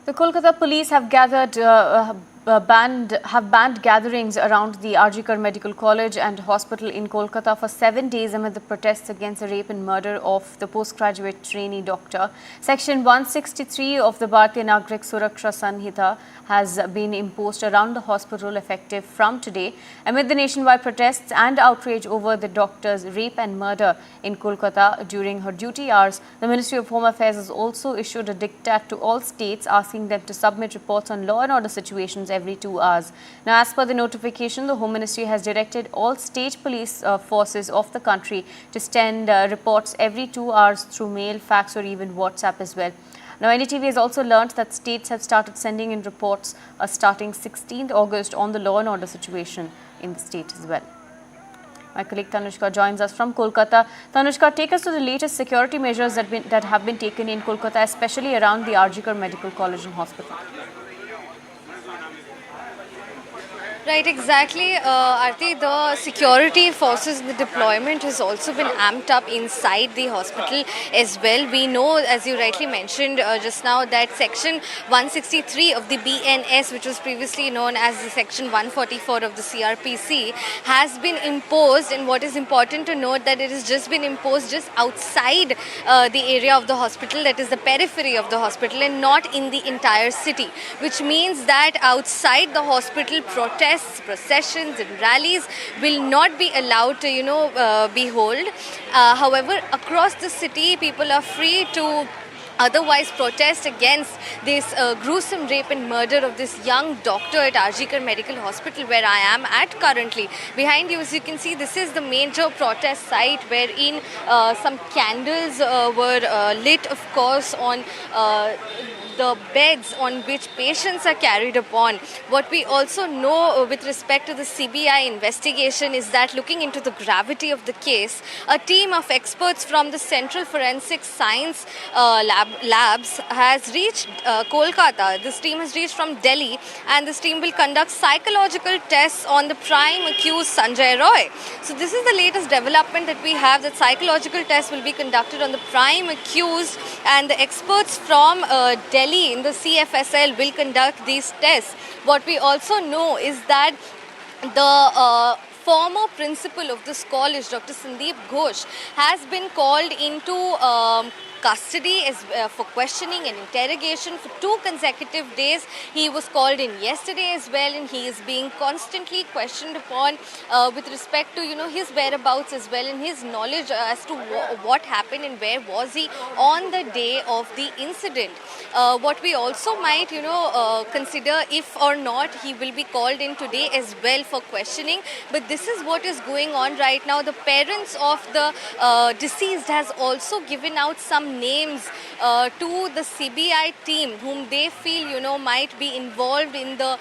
The Kolkata police have banned gatherings around the RG Kar Medical College and Hospital in Kolkata for 7 days amid the protests against the rape and murder of the postgraduate trainee doctor. Section 163 of the Bharatiya Nagrik Suraksha Sanhita has been imposed around the hospital effective from today amid the nationwide protests and outrage over the doctor's rape and murder in Kolkata during her duty hours. The Ministry of Home Affairs has also issued a diktat to all states asking them to submit reports on law and order situations every 2 hours. Now, as per the notification, the Home Ministry has directed all state police forces of the country to send reports every 2 hours through mail, fax or even WhatsApp as well. Now, NDTV has also learnt that states have started sending in reports starting 16th August on the law and order situation in the state as well. My colleague Tanushka joins us from Kolkata. Tanushka, take us to the latest security measures that have been taken in Kolkata, especially around the RG Kar Medical College and Hospital. Right, exactly. Aarti, the security forces, the deployment has also been amped up inside the hospital as well. We know, as you rightly mentioned just now, that Section 163 of the BNS, which was previously known as the Section 144 of the CRPC, has been imposed. And what is important to note that it has just been imposed just outside the area of the hospital, that is the periphery of the hospital, and not in the entire city, which means that outside the hospital, protests, processions and rallies will not be allowed to, be held. However, across the city, people are free to otherwise protest against this gruesome rape and murder of this young doctor at RG Kar Medical Hospital, where I am at currently. Behind you, as you can see, this is the major protest site wherein some candles were lit, of course, on the beds on which patients are carried upon. What we also know with respect to the CBI investigation is that, looking into the gravity of the case, a team of experts from the Central Forensic Science Labs has reached Kolkata. This team has reached from Delhi, and this team will conduct psychological tests on the prime accused Sanjay Roy. So this is the latest development that we have, that psychological tests will be conducted on the prime accused, and the experts from Delhi in the CFSL will conduct these tests. What we also know is that the former principal of this college, Dr. Sandeep Ghosh, has been called into custody for questioning and interrogation for 2 consecutive days. He was called in yesterday as well, and he is being constantly questioned upon with respect to his whereabouts as well, and his knowledge as to what happened and where was he on the day of the incident. What we also might consider if or not he will be called in today as well for questioning. But this is what is going on right now. The parents of the deceased has also given out some names to the CBI team whom they feel might be involved in the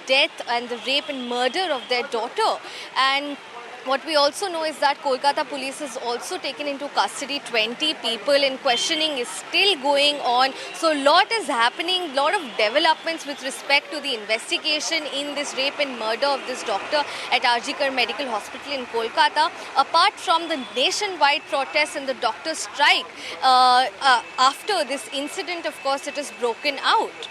death and the rape and murder of their daughter. And what we also know is that Kolkata police has also taken into custody 20 people, and questioning is still going on. So a lot is happening, lot of developments with respect to the investigation in this rape and murder of this doctor at RG Kar Medical Hospital in Kolkata. Apart from the nationwide protests and the doctor strike, after this incident, of course, it has broken out.